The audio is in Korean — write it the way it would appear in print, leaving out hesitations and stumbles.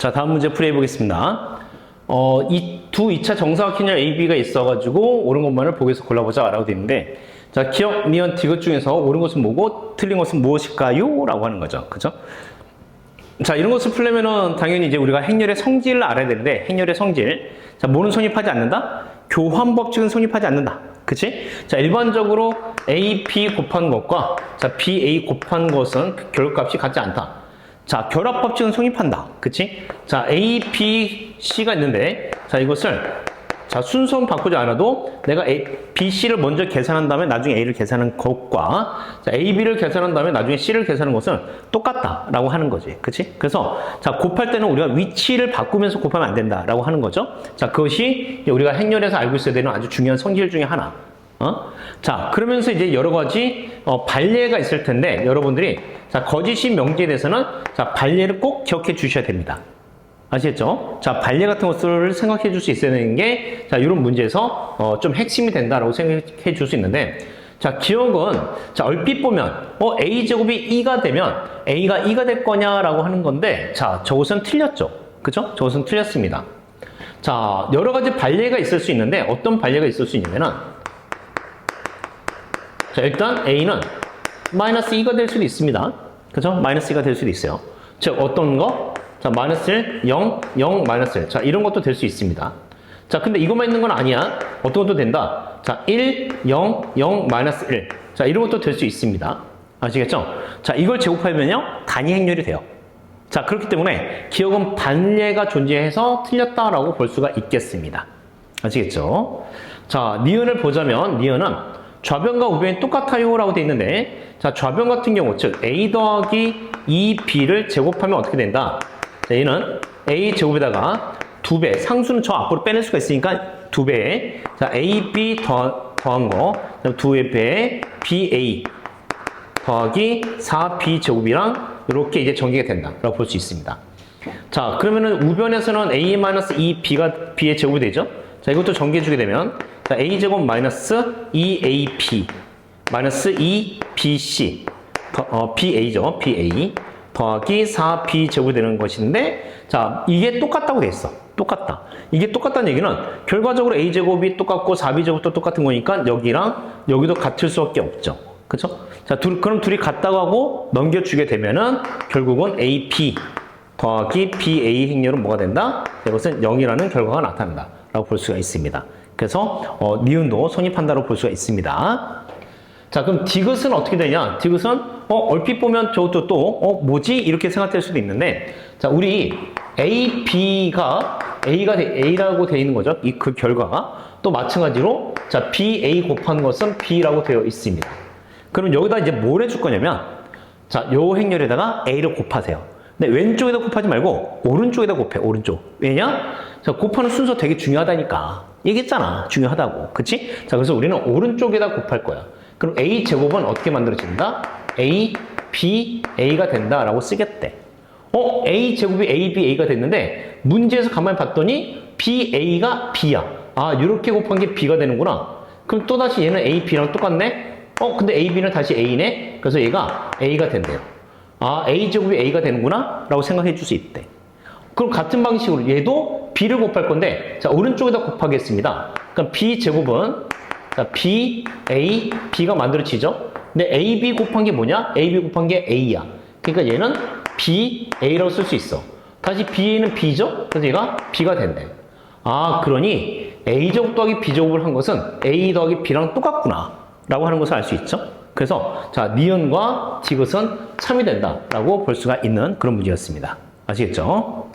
자, 다음 문제 풀이해 보겠습니다. 이 두 2차 정사각형의 AB가 있어가지고 옳은 것만을 보기에서 골라보자 라고 되어 있는데, 자, 기억, 니은, 디귿 중에서 옳은 것은 뭐고 틀린 것은 무엇일까요? 라고 하는 거죠. 그죠? 자, 이런 것을 풀려면은 당연히 이제 우리가 행렬의 성질을 알아야 되는데, 행렬의 성질. 자, 뭐는 성립하지 않는다? 교환 법칙은 성립하지 않는다. 그치? 자, 일반적으로 AB 곱한 것과 자, BA 곱한 것은 결합값이 같지 않다. 자, 결합 법칙은 성립한다. 그치? 자, A, B, C가 있는데, 자, 이것을, 자, 순서는 바꾸지 않아도 내가 B, C를 먼저 계산한 다음에 나중에 A를 계산한 것과, 자, A, B를 계산한 다음에 나중에 C를 계산한 것은 똑같다라고 하는 거지. 그치? 그래서, 자, 곱할 때는 우리가 위치를 바꾸면서 곱하면 안 된다라고 하는 거죠. 자, 그것이 우리가 행렬에서 알고 있어야 되는 아주 중요한 성질 중에 하나. 자, 그러면서 이제 여러 가지 반례가 있을 텐데 여러분들이 자, 거짓이 명제에 대해서는 자, 반례를 꼭 기억해 주셔야 됩니다. 아시겠죠? 자, 반례 같은 것들을 생각해 줄 수 있어야 되는 게 자, 이런 문제에서 좀 핵심이 된다라고 생각해 줄 수 있는데, 자, 기억은 자, 얼핏 보면 a제곱이 2가 되면 a가 2가 될 거냐라고 하는 건데, 자, 저것은 틀렸죠. 그죠? 저것은 틀렸습니다. 자, 여러 가지 반례가 있을 수 있는데 어떤 반례가 있을 수 있냐면은, 자, 일단 A는 마이너스 2가 될 수도 있습니다. 그죠? 마이너스 2가 될 수도 있어요. 즉, 어떤 거? 자, 마이너스 1, 0, 0, 마이너스 1. 자, 이런 것도 될 수 있습니다. 자, 근데 이것만 있는 건 아니야. 어떤 것도 된다. 자, 1, 0, 0, 마이너스 1. 자, 이런 것도 될 수 있습니다. 아시겠죠? 자, 이걸 제곱하면요, 단위 행렬이 돼요. 자, 그렇기 때문에 기억은 반례가 존재해서 틀렸다라고 볼 수가 있겠습니다. 아시겠죠? 자, 니은을 보자면, 니은은 좌변과 우변이 똑같아요 라고 되어 있는데, 자, 좌변 같은 경우, 즉 A 더하기 2B를 제곱하면 어떻게 된다? 자, 얘는 A 제곱에다가 2배, 상수는 저 앞으로 빼낼 수가 있으니까 2배, 자, AB 더한 거, 2배 BA 더하기 4B 제곱이랑 이렇게 이제 전개가 된다 라고 볼 수 있습니다. 자, 그러면은 우변에서는 A-2B가 B의 제곱이 되죠? 자, 이것도 전개해주게 되면, 자, A제곱 마이너스 2AB 마이너스 2BC BA죠. BA 더하기 4B 제곱이 되는 것인데, 자, 이게 똑같다고 돼 있어. 똑같다. 이게 똑같다는 얘기는 결과적으로 A제곱이 똑같고 4B 제곱도 똑같은 거니까 여기랑 여기도 같을 수밖에 없죠. 그쵸? 자, 그럼 둘이 같다고 하고 넘겨주게 되면은 결국은 AB 더하기 BA 행렬은 뭐가 된다? 이것은 0이라는 결과가 나타난다 라고 볼 수가 있습니다. 그래서 니은도 성립한다고 볼 수가 있습니다. 자, 그럼 디귿은 어떻게 되냐? 디귿은 얼핏 보면 저것도 또 뭐지? 이렇게 생각될 수도 있는데, 자, 우리 A, B가 A라고 되어 있는 거죠. 그 결과가 또 마찬가지로 자, BA 곱한 것은 B라고 되어 있습니다. 그럼 여기다 이제 뭘 해줄 거냐면, 자, 요 행렬에다가 A를 곱하세요. 근데 왼쪽에다 곱하지 말고 오른쪽에다 곱해. 오른쪽. 왜냐? 자, 곱하는 순서 되게 중요하다니까. 얘기했잖아. 중요하다고. 그치? 자, 그래서 우리는 오른쪽에다 곱할 거야. 그럼 A 제곱은 어떻게 만들어진다? A, B, A가 된다라고 쓰겠대. A 제곱이 A, B, A가 됐는데 문제에서 가만히 봤더니 B, A가 B야. 아, 이렇게 곱한 게 B가 되는구나. 그럼 또다시 얘는 A, B랑 똑같네? 근데 A, B는 다시 A네? 그래서 얘가 A가 된대요. 아, A 제곱이 A가 되는구나? 라고 생각해 줄 수 있대. 그럼 같은 방식으로 얘도 B를 곱할 건데, 자, 오른쪽에다 곱하겠습니다. 그럼 B 제곱은, 자, B, A, B가 만들어지죠? 근데 A, B 곱한 게 뭐냐? A, B 곱한 게 A야. 그러니까 얘는 B, A라고 쓸 수 있어. 다시 B는 B죠? 그래서 얘가 B가 된대. 아, 그러니 A 제곱 더하기 B 제곱을 한 것은 A 더하기 B랑 똑같구나. 라고 하는 것을 알 수 있죠? 그래서, 자, 니은과 디귿은 참이 된다라고 볼 수가 있는 그런 문제였습니다. 아시겠죠?